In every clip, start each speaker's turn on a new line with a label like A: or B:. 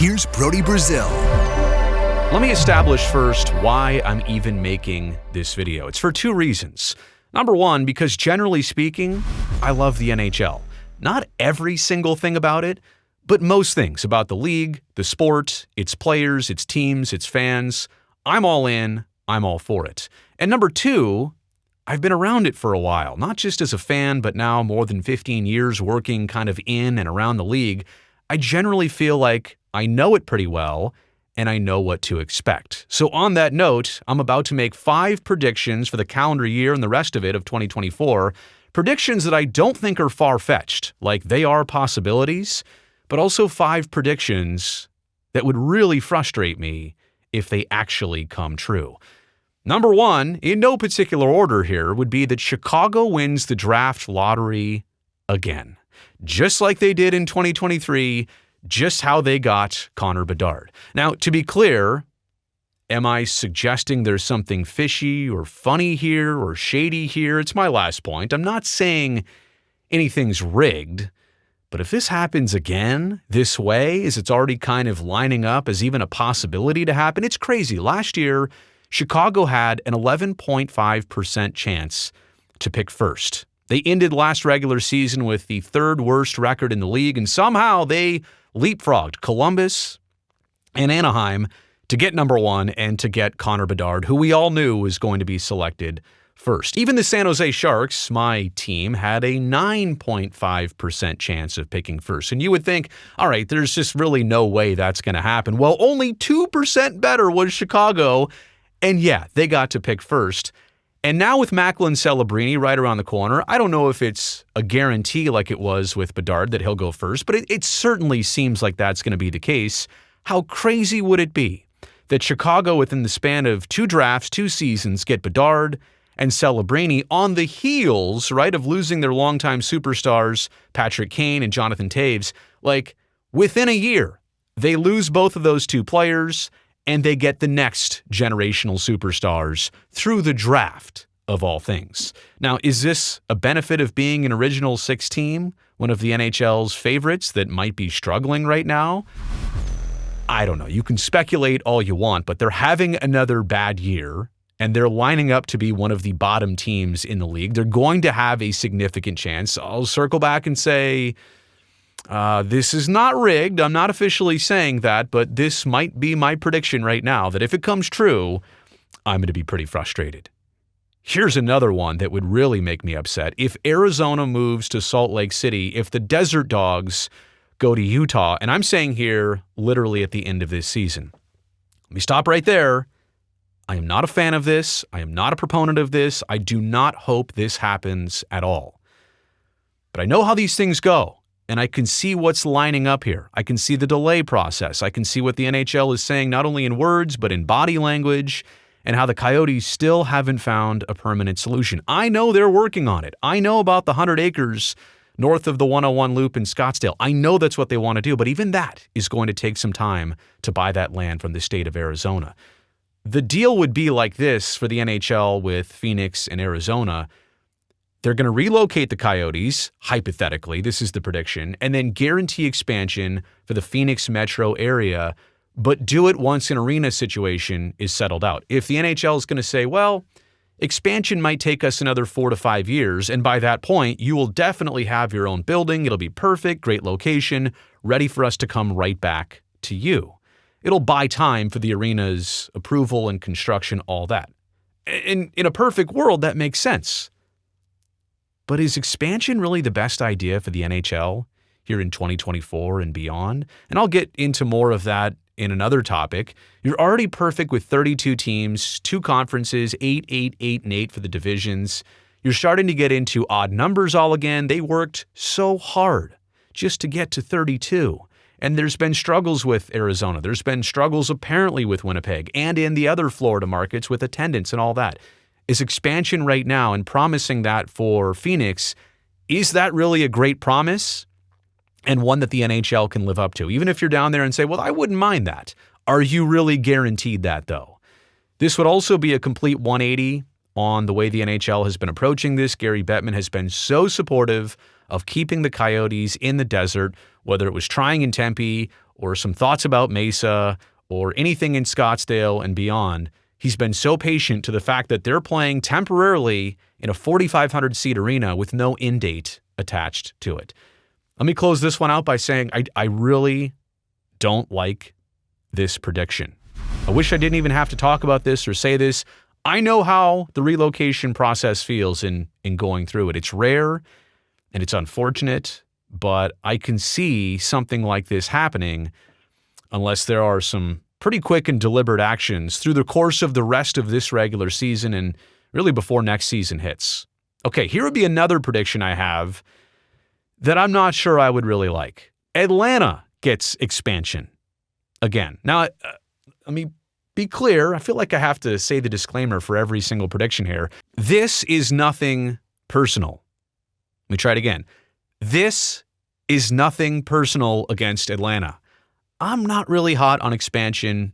A: Here's Brody Brazil.
B: Let me establish first why I'm even making this video. It's for two reasons. Number one, because generally speaking, I love the NHL. Not every single thing about it, but most things about the league, the sport, its players, its teams, its fans. I'm all in, I'm all for it. And number two, I've been around it for a while, not just as a fan, but now more than 15 years working kind of in and around the league. I generally feel like I know it pretty well, and I know what to expect. So on that note, I'm about to make 5 predictions for the calendar year and the rest of it of 2024, predictions that I don't think are far-fetched, like they are possibilities, but also 5 predictions that would really frustrate me if they actually come true. Number 1, in no particular order here, would be that Chicago wins the draft lottery again. Just like they did in 2023, just how they got Connor Bedard. Now, to be clear, am I suggesting there's something fishy or funny here or shady here? It's my last point. I'm not saying anything's rigged, but if this happens again this way, as it's already kind of lining up as even a possibility to happen, it's crazy. Last year, Chicago had an 11.5% chance to pick first. They ended last regular season with the 3rd worst record in the league, and somehow they leapfrogged Columbus and Anaheim to get number 1 and to get Connor Bedard, who we all knew was going to be selected first. Even the San Jose Sharks, my team, had a 9.5% chance of picking first. And you would think, all right, there's just really no way that's going to happen. Well, only 2% better was Chicago, and yeah, they got to pick first. And now with Macklin Celebrini right around the corner, I don't know if it's a guarantee like it was with Bedard that he'll go first, but it certainly seems like that's going to be the case. How crazy would it be that Chicago, within the span of 2 drafts, 2 seasons, get Bedard and Celebrini on the heels, right, of losing their longtime superstars, Patrick Kane and Jonathan Toews? Like, within a year, they lose both of those 2 players, and they get the next generational superstars through the draft, of all things. Now, is this a benefit of being an original 6 team, one of the NHL's favorites that might be struggling right now? I don't know. You can speculate all you want, but they're having another bad year, and they're lining up to be one of the bottom teams in the league. They're going to have a significant chance. I'll circle back and say, this is not rigged. I'm not officially saying that, but this might be my prediction right now that if it comes true, I'm going to be pretty frustrated. Here's another one that would really make me upset. If Arizona moves to Salt Lake City, if the Desert Dogs go to Utah, and I'm saying here literally at the end of this season. Let me stop right there. I am not a fan of this. I am not a proponent of this. I do not hope this happens at all. But I know how these things go. And I can see what's lining up here. I can see the delay process. I can see what the NHL is saying, not only in words, but in body language, and how the Coyotes still haven't found a permanent solution. I know they're working on it. I know about the 100 acres north of the 101 Loop in Scottsdale. I know that's what they want to do, but even that is going to take some time to buy that land from the state of Arizona. The deal would be like this for the NHL with Phoenix and Arizona. They're going to relocate the Coyotes, hypothetically, this is the prediction, and then guarantee expansion for the Phoenix metro area, but do it once an arena situation is settled out. If the NHL is going to say, well, expansion might take us another 4 to 5 years, and by that point, you will definitely have your own building. It'll be perfect, great location, ready for us to come right back to you. It'll buy time for the arena's approval and construction, all that. In a perfect world, that makes sense. But is expansion really the best idea for the NHL here in 2024 and beyond? And I'll get into more of that in another topic. You're already perfect with 32 teams, 2 conferences, 8, 8, 8, and 8 for the divisions. You're starting to get into odd numbers all again. They worked so hard just to get to 32. And there's been struggles with Arizona. There's been struggles apparently with Winnipeg and in the other Florida markets with attendance and all that. Is expansion right now and promising that for Phoenix, is that really a great promise and one that the NHL can live up to? Even if you're down there and say, well, I wouldn't mind that. Are you really guaranteed that, though? This would also be a complete 180 on the way the NHL has been approaching this. Gary Bettman has been so supportive of keeping the Coyotes in the desert, whether it was trying in Tempe or some thoughts about Mesa or anything in Scottsdale and beyond, he's been so patient to the fact that they're playing temporarily in a 4,500-seat arena with no end date attached to it. Let me close this one out by saying I really don't like this prediction. I wish I didn't even have to talk about this or say this. I know how the relocation process feels in going through it. It's rare and it's unfortunate, but I can see something like this happening unless there are some pretty quick and deliberate actions through the course of the rest of this regular season and really before next season hits. Okay, here would be another prediction I have that I'm not sure I would really like. Atlanta gets expansion again. Now, let me be clear. I feel like I have to say the disclaimer for every single prediction here. This is nothing personal. Let me try it again. This is nothing personal against Atlanta. I'm not really hot on expansion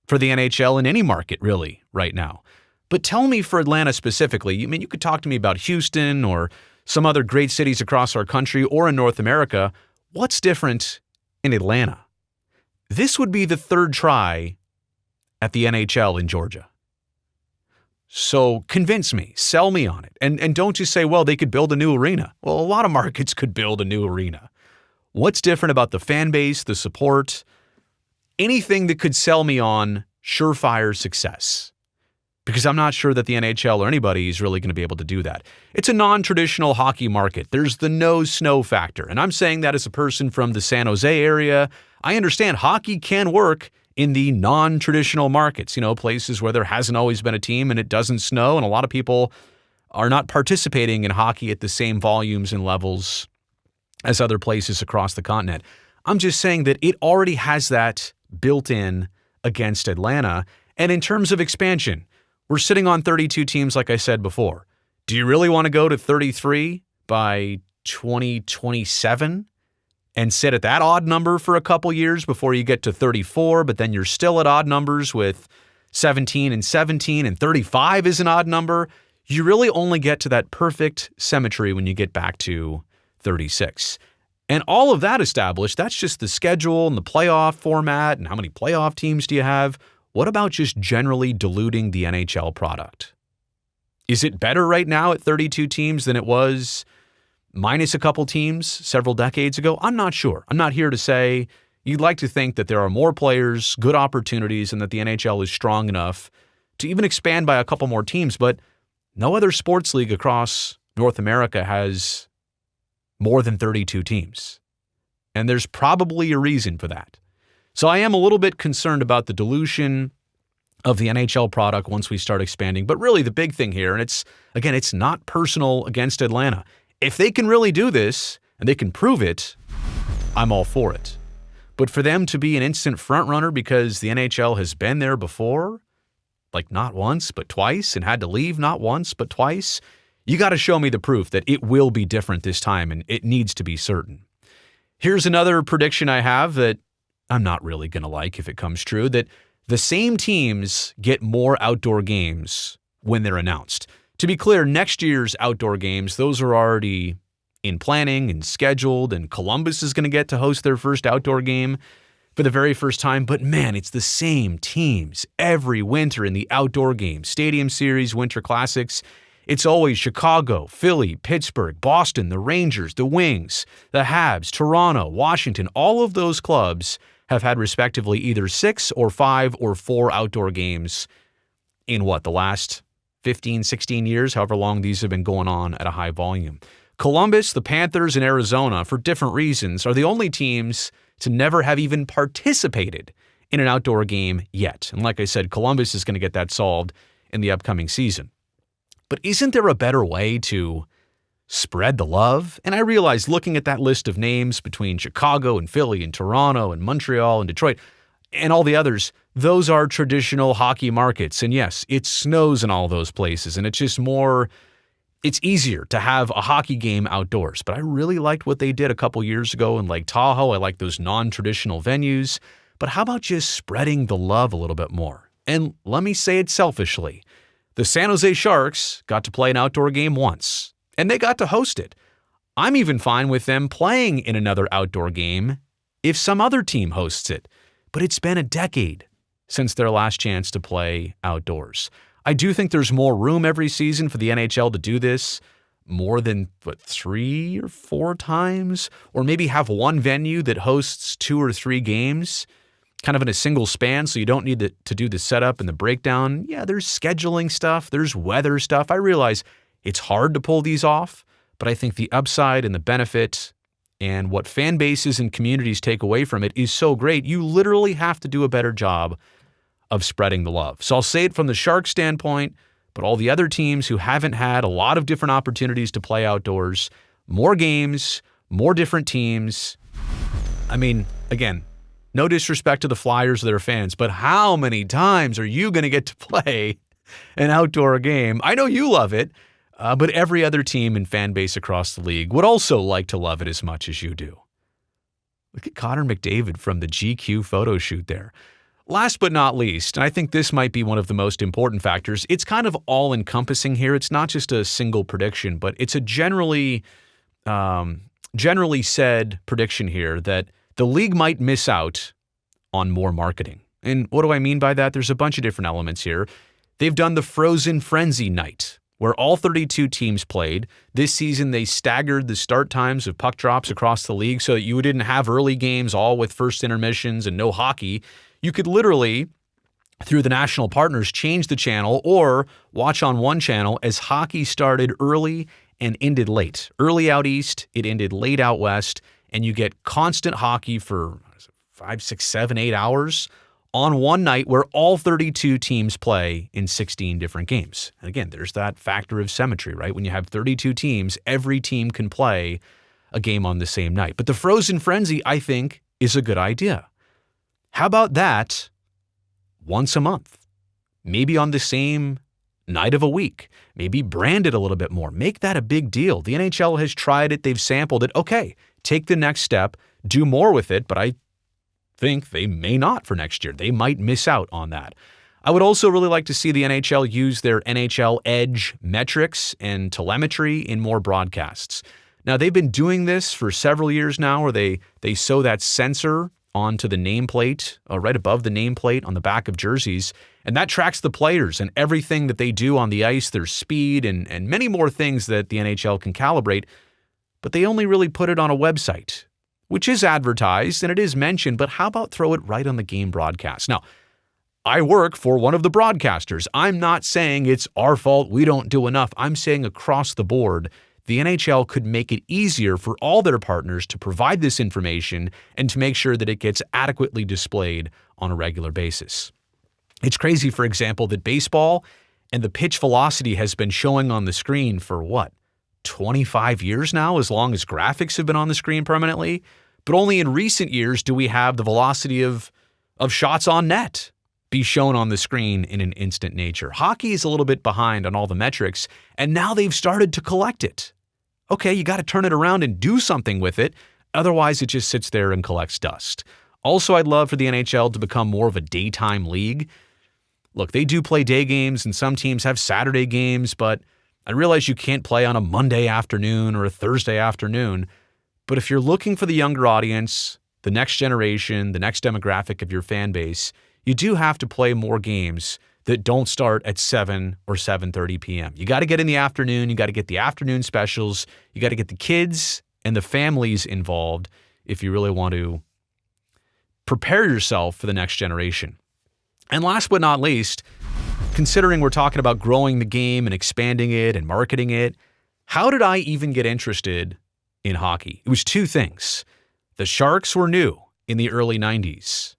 B: for the NHL in any market really right now. But tell me for Atlanta specifically, you could talk to me about Houston or some other great cities across our country or in North America. What's different in Atlanta? This would be the third try at the NHL in Georgia. So convince me, sell me on it. And don't just say, well, they could build a new arena. Well, a lot of markets could build a new arena. What's different about the fan base, the support, anything that could sell me on surefire success? Because I'm not sure that the NHL or anybody is really going to be able to do that. It's a non-traditional hockey market. There's the no snow factor. And I'm saying that as a person from the San Jose area. I understand hockey can work in the non-traditional markets, places where there hasn't always been a team and it doesn't snow. And a lot of people are not participating in hockey at the same volumes and levels as other places across the continent. I'm just saying that it already has that built in against Atlanta. And in terms of expansion, we're sitting on 32 teams, like I said before. Do you really want to go to 33 by 2027 and sit at that odd number for a couple years before you get to 34, but then you're still at odd numbers with 17 and 17 and 35 is an odd number? You really only get to that perfect symmetry when you get back to 36. And all of that established, that's just the schedule and the playoff format and how many playoff teams do you have. What about just generally diluting the NHL product? Is it better right now at 32 teams than it was minus a couple teams several decades ago? I'm not sure. I'm not here to say. You'd like to think that there are more players, good opportunities, and that the NHL is strong enough to even expand by a couple more teams, but no other sports league across North America has more than 32 teams. And there's probably a reason for that. So I am a little bit concerned about the dilution of the NHL product once we start expanding. But really the big thing here, and it's not personal against Atlanta. If they can really do this and they can prove it, I'm all for it. But for them to be an instant front runner because the NHL has been there before, like not once, but twice, and had to leave not once, but twice, you got to show me the proof that it will be different this time, and it needs to be certain. Here's another prediction I have that I'm not really going to like if it comes true, that the same teams get more outdoor games when they're announced. To be clear, next year's outdoor games, those are already in planning and scheduled, and Columbus is going to get to host their first outdoor game for the very first time. But man, it's the same teams every winter in the outdoor games, Stadium Series, Winter Classics. It's always Chicago, Philly, Pittsburgh, Boston, the Rangers, the Wings, the Habs, Toronto, Washington. All of those clubs have had respectively either 6 or 5 or 4 outdoor games in the last 15, 16 years, however long these have been going on at a high volume. Columbus, the Panthers, and Arizona, for different reasons, are the only teams to never have even participated in an outdoor game yet. And like I said, Columbus is going to get that solved in the upcoming season. But isn't there a better way to spread the love? And I realize looking at that list of names between Chicago and Philly and Toronto and Montreal and Detroit and all the others, those are traditional hockey markets. And yes, it snows in all those places. And it's just it's easier to have a hockey game outdoors. But I really liked what they did a couple years ago in Lake Tahoe. I like those non-traditional venues. But how about just spreading the love a little bit more? And let me say it selfishly. The San Jose Sharks got to play an outdoor game once, and they got to host it. I'm even fine with them playing in another outdoor game if some other team hosts it. But it's been a decade since their last chance to play outdoors. I do think there's more room every season for the NHL to do this more than, 3 or 4 times? Or maybe have one venue that hosts 2 or 3 games kind of in a single span so you don't need to do the setup and the breakdown. Yeah, there's scheduling stuff, there's weather stuff. I realize it's hard to pull these off, but I think the upside and the benefit and what fan bases and communities take away from it is so great. You literally have to do a better job of spreading the love. So I'll say it from the Sharks standpoint, but all the other teams who haven't had a lot of different opportunities to play outdoors, more games, more different teams. I mean, again, no disrespect to the Flyers or their fans, but how many times are you going to get to play an outdoor game? I know you love it, but every other team and fan base across the league would also like to love it as much as you do. Look at Connor McDavid from the GQ photo shoot there. Last but not least, and I think this might be one of the most important factors, it's kind of all-encompassing here. It's not just a single prediction, but it's a generally said prediction here that the league might miss out on more marketing. And what do I mean by that? There's a bunch of different elements here. They've done the Frozen Frenzy night, where all 32 teams played. This season, they staggered the start times of puck drops across the league so that you didn't have early games all with first intermissions and no hockey. You could literally, through the national partners, change the channel or watch on one channel as hockey started early and ended late. Early out east, it ended late out west, and you get constant hockey for 5, 6, 7, 8 hours on one night where all 32 teams play in 16 different games. And again, there's that factor of symmetry, right? When you have 32 teams, every team can play a game on the same night. But the Frozen Frenzy, I think, is a good idea. How about that once a month? Maybe on the same night of a week. Maybe brand it a little bit more. Make that a big deal. The NHL has tried it. They've sampled it. Okay, take the next step. Do more with it, but I think they may not for next year. They might miss out on that. I would also really like to see the NHL use their NHL Edge metrics and telemetry in more broadcasts. Now, they've been doing this for several years now where they sew that sensor onto the nameplate, right above the nameplate on the back of jerseys, and that tracks the players and everything that they do on the ice, their speed, and many more things that the NHL can calibrate, but they only really put it on a website, which is advertised and it is mentioned, but how about throw it right on the game broadcast? Now, I work for one of the broadcasters. I'm not saying it's our fault, we don't do enough. I'm saying across the board, the NHL could make it easier for all their partners to provide this information and to make sure that it gets adequately displayed on a regular basis. It's crazy, for example, that baseball and the pitch velocity has been showing on the screen for 25 years now, as long as graphics have been on the screen permanently. But only in recent years do we have the velocity of shots on net be shown on the screen in an instant nature. Hockey is a little bit behind on all the metrics, and now they've started to collect it. Okay, you got to turn it around and do something with it. Otherwise, it just sits there and collects dust. Also, I'd love for the NHL to become more of a daytime league. Look, they do play day games, and some teams have Saturday games, but I realize you can't play on a Monday afternoon or a Thursday afternoon. But if you're looking for the younger audience, the next generation, the next demographic of your fan base, you do have to play more games that don't start at 7 or 7:30 p.m. You got to get in the afternoon. You got to get the afternoon specials. You got to get the kids and the families involved if you really want to prepare yourself for the next generation. And last but not least, considering we're talking about growing the game and expanding it and marketing it, how did I even get interested in hockey? It was 2 things. The Sharks were new in the early 90s.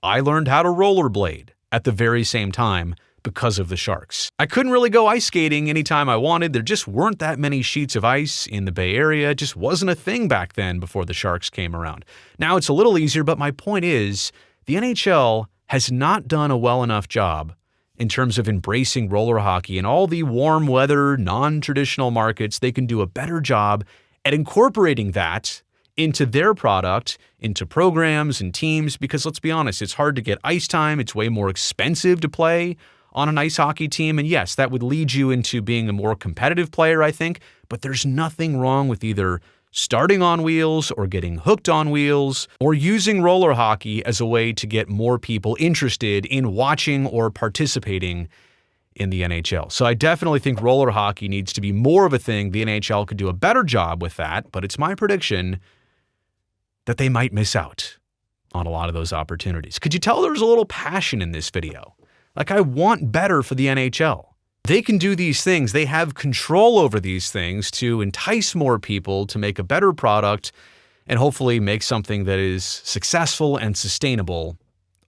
B: I learned how to rollerblade at the very same time because of the Sharks. I couldn't really go ice skating anytime I wanted. There just weren't that many sheets of ice in the Bay Area. It just wasn't a thing back then before the Sharks came around. Now it's a little easier, but my point is the NHL has not done a well enough job in terms of embracing roller hockey in all the warm weather, non-traditional markets. They can do a better job at incorporating that into their product, into programs and teams, because let's be honest, it's hard to get ice time. It's way more expensive to play on an ice hockey team. And yes, that would lead you into being a more competitive player, I think, but there's nothing wrong with either starting on wheels or getting hooked on wheels, or using roller hockey as a way to get more people interested in watching or participating in the NHL. So I definitely think roller hockey needs to be more of a thing. The NHL could do a better job with that, but it's my prediction that they might miss out on a lot of those opportunities. Could you tell there's a little passion in this video? Like, I want better for the NHL. They can do these things. They have control over these things to entice more people to make a better product and hopefully make something that is successful and sustainable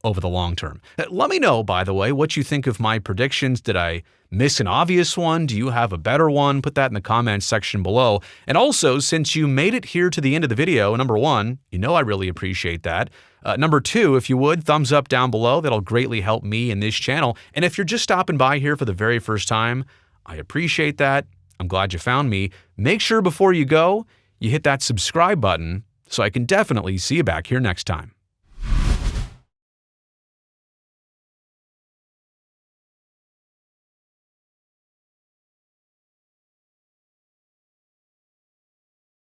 B: over the long term. Let me know, by the way, what you think of my predictions. Did I miss an obvious one? Do you have a better one? Put that in the comments section below. And also, since you made it here to the end of the video, number one, you know I really appreciate that. Number two, if you would, thumbs up down below. That'll greatly help me and this channel. And if you're just stopping by here for the very first time, I appreciate that. I'm glad you found me. Make sure before you go, you hit that subscribe button so I can definitely see you back here next time.